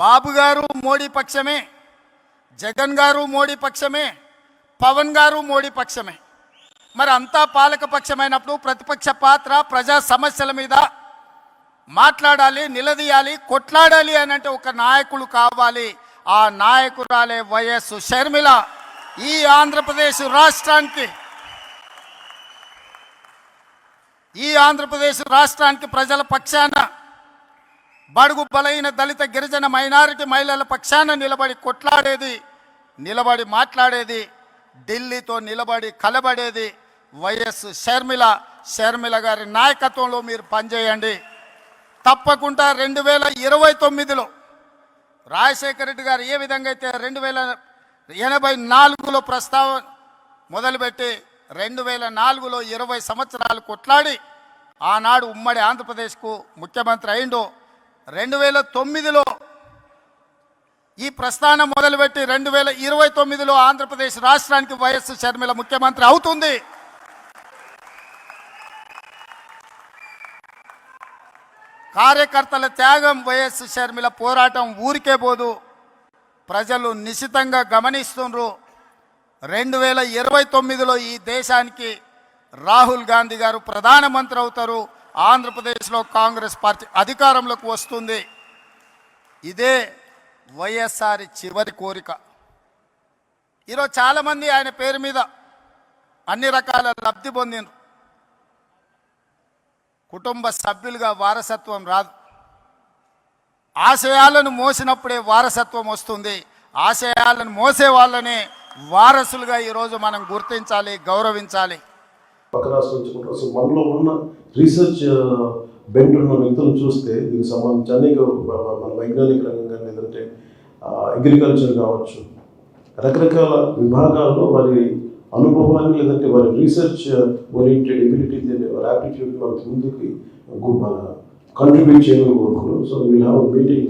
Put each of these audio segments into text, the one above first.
బాబు గారు మోడీ పక్షమే, జగన్ గారు మోడీ పక్షమే, పవన్ గారు మోడీ పక్షమే. మరి అంతా పాలక పక్షమైనప్పుడు ప్రతిపక్ష పాత్ర ప్రజా సమస్యల మీద మాట్లాడాలి, నిలదీయాలి, కొట్లాడాలి అని అంటే ఒక నాయకులు కావాలి. ఆ నాయకురాలే వైఎస్ షర్మిల. ఈ ఆంధ్రప్రదేశ్ రాష్ట్రానికి ప్రజల పక్షాన, బడుగు బలైన దళిత గిరిజన మైనారిటీ మహిళల పక్షాన నిలబడి కొట్లాడేది, నిలబడి మాట్లాడేది, ఢిల్లీతో నిలబడి కలబడేది వైఎస్ షర్మిల. షర్మిల గారి నాయకత్వంలో మీరు పనిచేయండి. తప్పకుండా 2029లో రాజశేఖర రెడ్డి గారు ఏ విధంగా అయితే 1984లో ప్రస్తావన మొదలుపెట్టి 2004లో 20 సంవత్సరాలు కొట్లాడి ఆనాడు ఉమ్మడి ఆంధ్రప్రదేశ్కు ముఖ్యమంత్రి అయిండు. 2009లో ఈ ప్రస్థానం మొదలుపెట్టి 2029లో ఆంధ్రప్రదేశ్ రాష్ట్రానికి వైఎస్ షర్మిల ముఖ్యమంత్రి అవుతుంది. కార్యకర్తల త్యాగం, వైఎస్ షర్మిల పోరాటం ఊరికే పోదు. ప్రజలు నిశితంగా గమనిస్తున్నారు. 2029లో ఈ దేశానికి రాహుల్ గాంధీ గారు ప్రధానమంత్రి అవుతారు. ఆంధ్రప్రదేశ్లో కాంగ్రెస్ పార్టీ అధికారంలోకి వస్తుంది. ఇదే వైఎస్ఆర్ చివరి కోరిక. ఈరోజు చాలామంది ఆయన పేరు మీద అన్ని రకాల లబ్ధి పొందినారు. కుటుంబ సభ్యులుగా వారసత్వం రాదు. ఆశయాలను మోసినప్పుడే వారసత్వం వస్తుంది. ఆశయాలను మోసే వాళ్ళనే వారసులుగా ఈరోజు మనం గుర్తించాలి, గౌరవించాలి. పక్క రాష్ట్రం నుంచి కూడా అసలు మనలో ఉన్న రీసెర్చ్ బెంట్ ఉన్న వ్యక్తులను చూస్తే దీనికి సంబంధించి అనేక మన వైజ్ఞానిక రంగం కానీ లేదంటే అగ్రికల్చర్ కావచ్చు, రకరకాల విభాగాల్లో వారి అనుభవాన్ని లేదంటే వారి రీసెర్చ్ ఓరియంటెడ్ ఎబిలిటీ వారి యాప్టిట్యూడ్ మనకి ముందుకి మన కంట్రిబ్యూట్ చేయమని కోరుకున్నాం. So will have a meeting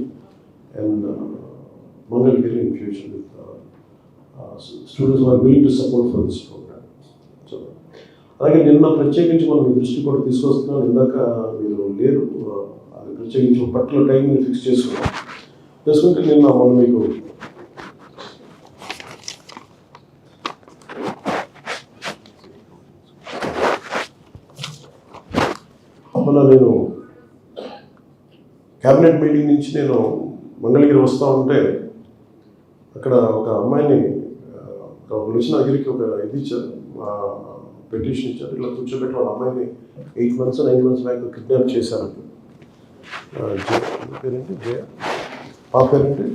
and Mangalagiri in future with students are willing to support for this program. So అలాగే నిన్న ప్రత్యేకించి మనం మీ దృష్టి కూడా తీసుకొస్తున్నాం. ఇందాక మీరు లేరు, అది ప్రత్యేకించి ఒక పర్టికులర్ టైం ఫిక్స్ చేసుకుంటే నిన్న మనం మీకు నేను క్యాబినెట్ మీటింగ్ నుంచి నేను మంగళగిరి వస్తూ ఉంటే అక్కడ ఒక అమ్మాయిని వచ్చిన దగ్గరికి ఒక ఇది ఇచ్చారు, పిటిషన్ ఇచ్చారు. ఇట్లా కూర్చోబెట్టి వాళ్ళ అమ్మాయిని 8 months 9 months బ్యాక్ కిడ్నాప్ చేశారు. పేరేంటి? జయ. ఆ పేరేంటి?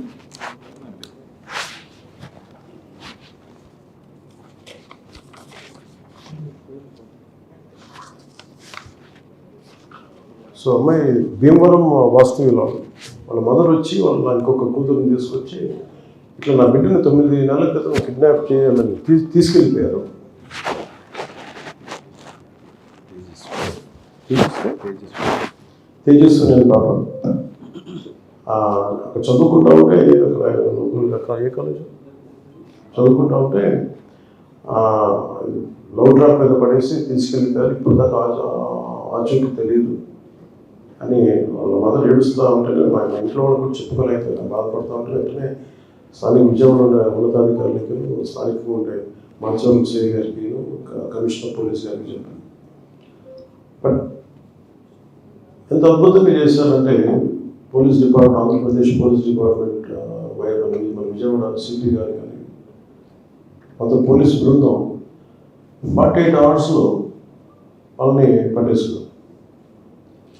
సో అమ్మాయి భీమవరం వాస్తవ్యులు. వాళ్ళ మదర్ వచ్చి వాళ్ళ ఇంకొక కూతురుని తీసుకొచ్చి ఇట్లా నా బిడ్డని 9 నెలల క్రితం కిడ్నాప్ చేయాలని తీసుకెళ్ళిపోయారు. తేజస్వి నేను పాప అక్కడ చదువుకుంటా ఉంటే అక్కడ ఏ కాలేజ్ చదువుకుంటా ఉంటే లవ్ డ్రాప్ మీద పడేసి తీసుకెళ్ళిపోయారు. ఇప్పుడు దాకా ఆచూకీ తెలియదు అని వాళ్ళ మదర్ ఏడుస్తూ ఉంటే మా ఇంట్లో వాళ్ళు కూడా చెప్పుకోలేకపోయినా బాధపడుతూ ఉంటే వెంటనే స్థానిక విజయవాడ ఉండే ఉన్నతాధికారులకి, స్థానికంగా ఉండే మాచవరం సిఐ గారికి, కమిషనర్ పోలీస్ గారికి చెప్పాను. బట్ ఎంత అద్భుతంగా చేశారంటే police department, Andhra Pradesh police department మన విజయవాడ సిపి గారు కానీ మొత్తం పోలీస్ బృందం 48 hours వాళ్ళని పట్టేసుకున్నారు.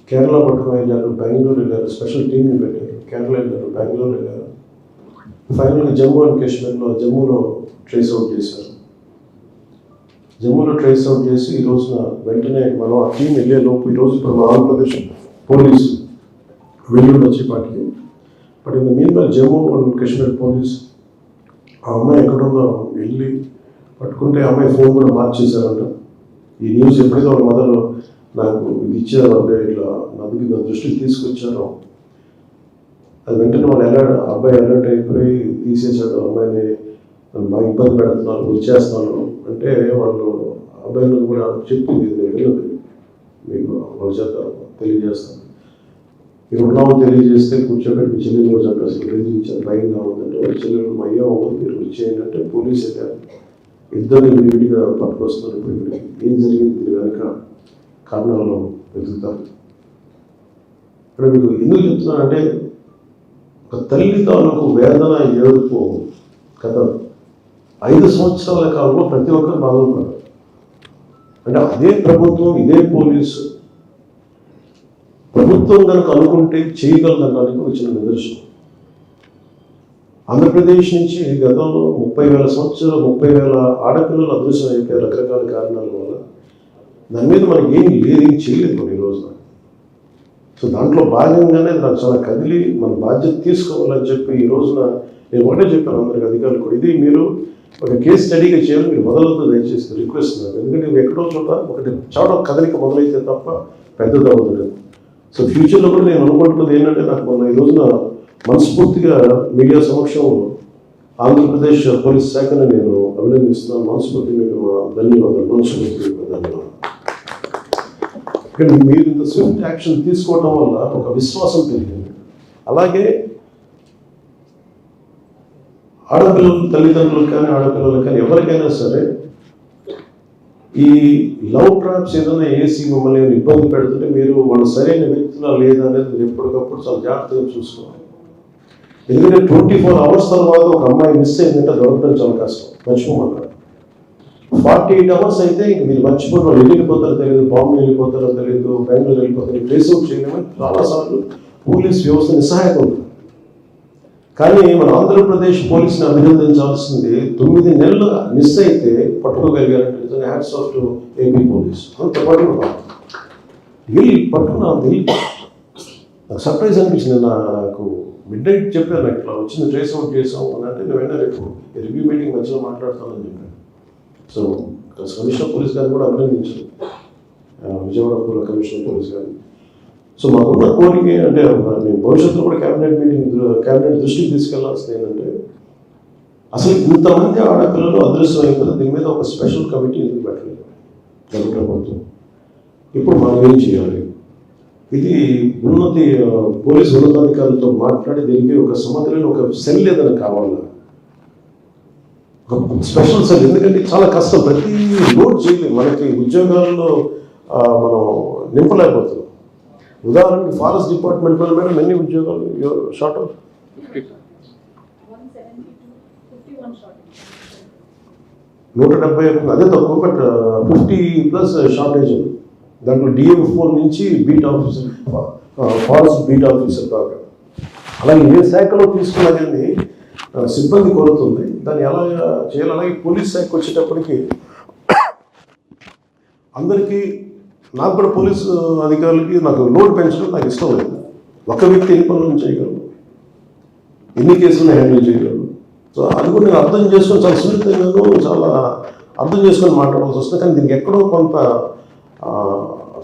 కేరళ పట్టుకుని వెళ్ళారు, బెంగళూరు వెళ్ళారు, స్పెషల్ టీంని పెట్టారు. కేరళ వెళ్ళారు, బెంగళూరు వెళ్ళారు. ఫైనల్గా జమ్మూ అండ్ కాశ్మీర్లో జమ్మూలో ట్రేస్ అవుట్ చేశారు. జమ్మూలో ట్రేస్ అవుట్ చేసి ఈ రోజున వెంటనే మనం ఆ టీం వెళ్ళే లోపు ఈరోజు ఇప్పుడు మన ఆంధ్రప్రదేశ్ పోలీసు వెళ్ళి వచ్చేపాటికి. But in the mean by Jammu and Kashmir police ఆ అమ్మాయి ఎక్కడుందో వెళ్ళి పట్టుకుంటే ఆ అమ్మాయి ఫోన్ కూడా మార్చేశారంట. ఈ న్యూస్ ఎప్పుడైతే వాళ్ళ మదర్ నాకు ఇది ఇచ్చారు అంటే ఇట్లా నా దృష్టికి తీసుకొచ్చారు, అది వెంటనే వాళ్ళు అబ్బాయి అలర్ట్ అయిపోయి తీసేసాడు. అమ్మాయిని బాగా ఇబ్బంది పెడుతున్నారు, వచ్చేస్తున్నారు అంటే వాళ్ళు అబ్బాయిని కూడా చెప్పింది వెళ్ళదు మీకు వాళ్ళ చేత తెలియజేస్తాను. మీరు ఉన్నామో తెలియజేస్తే కూర్చోబెట్టి మీ చెల్లెలు కూడా చెప్పి అసలు బెదిరించారు, భయంగా ఉందంటే వాళ్ళ చెల్లెలు అయ్యా అవ్వదు మీరు వచ్చేయండి అంటే పోలీసు వెళ్ళారు. ఇద్దరిని విడివిడిగా పట్టుకొస్తున్నారు. ఇప్పుడు ఇక్కడికి ఏం జరిగింది దీని వెనక కారణాలను వెతుకుతారు. ఇక్కడ మీకు ఎందుకు చెప్తున్నానంటే ఒక తల్లి తాలూకు వేదన ఏడుపు గత 5 సంవత్సరాల కాలంలో ప్రతి ఒక్కరు బాధపడ్డారు. అంటే అదే ప్రభుత్వం, ఇదే పోలీసు ప్రభుత్వం కనుక అనుకుంటే చేయగలదనడానికి ఒక చిన్న నిదర్శనం. ఆంధ్రప్రదేశ్ నుంచి గతంలో 30,000 ఆడపిల్లలు అదృశ్యం అయిపోయారు రకరకాల కారణాల వల్ల. దాని మీద మనకి ఏం లేదు, ఏం చేయలేదు మనం ఈ రోజున. సో దాంట్లో భాగంగానే నాకు చాలా కదిలి మన బాధ్యత తీసుకోవాలని చెప్పి ఈ రోజున నేను ఒకటే చెప్పాను అందరికి అధికారులు కూడా, ఇది మీరు ఒక కేసు స్టడీగా చేయాలి, మీరు మొదలవుతూ దయచేసి రిక్వెస్ట్ ఉన్నారు. ఎందుకంటే నువ్వు ఎక్కడో చోట ఒకటి చోట కదలిక మొదలైతే తప్ప పెద్దది అవ్వదు. సో ఫ్యూచర్లో కూడా నేను అనుకుంటున్నది ఏంటంటే, నాకు మొన్న ఈ రోజున మనస్ఫూర్తిగా మీడియా సమక్షంలో ఆంధ్రప్రదేశ్ పోలీస్ శాఖను నేను అభినందిస్తున్నాను. మనస్ఫూర్తిగా మీకు ధన్యవాదాలు, మనస్ఫూర్తిగా ధన్యవాదాలు. ఇక్కడ మీరు ఇంత స్విఫ్ట్ యాక్షన్ తీసుకోవడం వల్ల ఒక విశ్వాసం పెరిగింది. అలాగే ఆడపిల్లలు తల్లిదండ్రులకు కానీ ఆడపిల్లలకు కానీ ఎవరికైనా సరే ఈ లవ్ ట్రాప్స్ ఏదైనా వేసి మిమ్మల్ని ఇబ్బంది పెడుతుంటే మీరు వాళ్ళు సరైన వ్యక్తులా లేదా అనేది మీరు ఎప్పటికప్పుడు చాలా జాగ్రత్తగా చూసుకోవాలి. ఎందుకంటే 24 అవర్స్ తర్వాత ఒక అమ్మాయి మిస్ అయిందంటే దొరకడం చాలా కష్టం, మర్చిపోమంటారు. 48 అవర్స్ అయితే ఇంక మీరు మర్చిపోతే వాళ్ళు వెళ్ళిపోతారో తెలియదు, బాంబే వెళ్ళిపోతారో తెలియదు, బెంగళూరు వెళ్ళిపోతారో ట్రేస్ అవుట్ చేయలేమని చాలాసార్లు పోలీస్ వ్యవస్థ నిస్సహాయత ఉంటుంది. కానీ మన ఆంధ్రప్రదేశ్ పోలీసుని అభినందించాల్సింది 9 నెలలు మిస్ అయితే పట్టుకోగలిగారంటే నిజంగా hats off to AP police. అంత పట్టుకున్నాను. నాకు సర్ప్రైజ్ అనిపించింది. నాకు మిడ్ నైట్ చెప్పాను, నాకు ఇట్లా వచ్చింది, ట్రేస్ అవుట్ చేసాం అని అంటే నేను వెంటనే రేపు రివ్యూ మీటింగ్ మధ్యలో మాట్లాడతానని చెప్పాను. సో కమిషనర్ పోలీస్ గారిని కూడా అభినందించాను, విజయవాడ పూర్వ కమిషనర్ పోలీస్ గారిని. సో మాకున్న కోరిక అంటే నేను భవిష్యత్తులో కూడా క్యాబినెట్ దృష్టికి తీసుకెళ్లాల్సింది ఏంటంటే, అసలు ఇంతమంది ఆడపిల్లలు అదృశ్యం అయిపోతే దీని మీద ఒక స్పెషల్ కమిటీ ఎందుకు పెట్టలేదు ప్రభుత్వం. ఇప్పుడు మనం ఏం చేయాలి? ఇది పోలీసు ఉన్నతాధికారులతో మాట్లాడి దీనికి ఒక సమగ్రమైన ఒక సెల్ ఏదైనా కావాలి, ఒక స్పెషల్ సెల్. ఎందుకంటే చాలా కష్టం, ప్రతి లోడ్ చేయలేదు, మనకి ఉద్యోగాల్లో మనం నింపలేకపోతున్నాం. ఉదాహరణకి ఫారెస్ట్ డిపార్ట్మెంట్ వల్ల మేడం ఎన్ని ఉద్యోగాలు షార్ట్ ఆఫ్ 170, అదే తక్కువ, బట్ 50+ షార్టేజ్ ఉంది. దాంట్లో DM4 నుంచి beat officer, forest beat officer దాకా. అలాగే ఏ శాఖలో తీసుకున్నా కానీ సిబ్బంది కొరతుంది, దాన్ని ఎలా చేయాలి. అలాగే పోలీస్ శాఖ వచ్చేటప్పటికి అందరికీ, నాకు కూడా పోలీసు అధికారులకి నాకు లోడ్ పెంచడం నాకు ఇష్టం లేదు. ఒక వ్యక్తి ఎన్ని పనులను చేయగలరు, ఎన్ని కేసులను హ్యాండిల్ చేయగలరు. సో అది కూడా నేను అర్థం చేసుకొని చాలా సున్నితంగాను చాలా అర్థం చేసుకొని మాట్లాడాల్సి వస్తుంది. కానీ దీనికి ఎక్కడో కొంత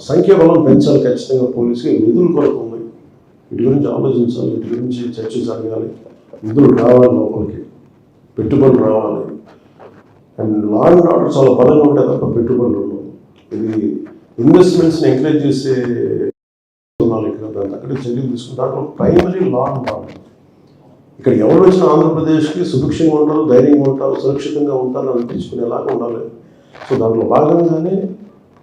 సంఖ్యాబలం పెంచాలి ఖచ్చితంగా. పోలీసుకి నిధులు కొరకు ఉన్నాయి, వీటి గురించి ఆలోచించాలి, వీటి గురించి చర్చ జరగాలి. నిధులు రావాలి, లోపలికి పెట్టుబడులు రావాలి. అండ్ లా అండ్ ఆర్డర్ చాలా బలంగా ఉంటాయి తప్ప పెట్టుబడులు ఉండవు. ఇది ఇన్వెస్ట్మెంట్స్ని ఎంకరేజ్ చేసే ఇక్కడ దాని అక్కడే చర్యలు తీసుకుని దాంట్లో ప్రైమరీ లా అండ్ ఆర్డర్. ఇక్కడ ఎవరు వచ్చిన ఆంధ్రప్రదేశ్కి సుభిక్షంగా ఉంటారు, ధైర్యంగా ఉంటారు, సురక్షితంగా ఉంటారు అనిపించుకునేలాగా ఉండాలి. సో దాంట్లో భాగంగానే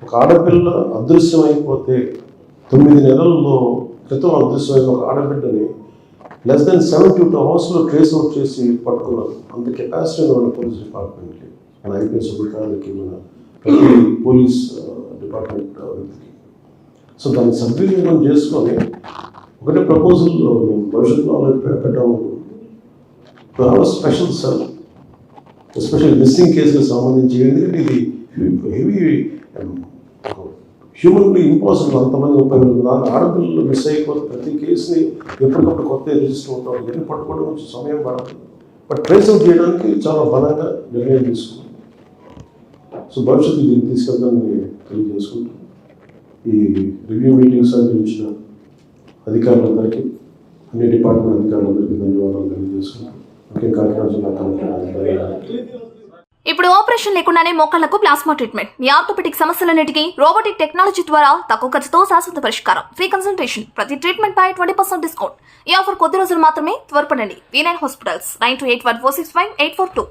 ఒక ఆడపిల్ల అదృశ్యం అయిపోతే 9 నెలల్లో క్రితం అదృశ్యమైన ఒక ఆడబిడ్డని less than 72 అవర్స్లో ట్రేస్ అవుట్ చేసి పట్టుకున్నారు. అంత కెపాసిటీ ఉన్న పోలీస్ డిపార్ట్మెంట్కి, మన ఐపీఎస్ అధికారులకి, మన ప్రతి పోలీస్ డిపార్ట్మెంట్ వ్యక్తికి. సో దాన్ని సద్వినియోగం చేసుకొని ఒకటే ప్రపోజల్ మేము భవిష్యత్తులో పెట్టాము, స్పెషల్ సెల్ ఎస్పెషల్ మిస్సింగ్ కేసులకు సంబంధించి. ఎందుకంటే ఇది హెవీ హ్యూమన్లీ ఇంపాసిబుల్, అంతమంది ఉపయోగం. ఆడపిల్లలు మిస్ అయిపోతే ప్రతి కేసుని ఎప్పటికప్పుడు కొత్త రిజిస్టర్ అవుతాం, ఇవన్నీ పట్టుకోవడం కొంచెం సమయం పడుతుంది. బట్ ట్రేస్ అవుట్ చేయడానికి చాలా బలంగా నిర్ణయం తీసుకున్నాం. సో భవిష్యత్తు దీన్ని తీసుకెళ్తానని తెలియజేసుకుంటాం. ఈ రివ్యూ మీటింగ్స్ అందించిన అధికారులందరికీ, అన్ని డిపార్ట్మెంట్ అధికారులందరికీ ధన్యవాదాలు తెలియజేసుకుంటాం. ముఖ్యంగా కాకినాడ జిల్లా కలెక్టర్. ఇప్పుడు ఆపరేషన్ లేకుండానే మోకాళ్లకు ప్లాస్మా ట్రీట్మెంట్, మీ ఆర్థోపెటిక్ సమస్యలన్నిటికీ రోబోటిక్ టెక్నాలజీ ద్వారా తక్కువ ఖర్చుతో శాశ్వత పరిష్కారం, ఫ్రీ కన్సల్టేషన్, ప్రతి ట్రీట్మెంట్ పై 20% డిస్కౌంట్. ఈ ఆఫర్ కొద్ది రోజులు మాత్రమే, త్వరపడండి. V9 hospitals 9281465842.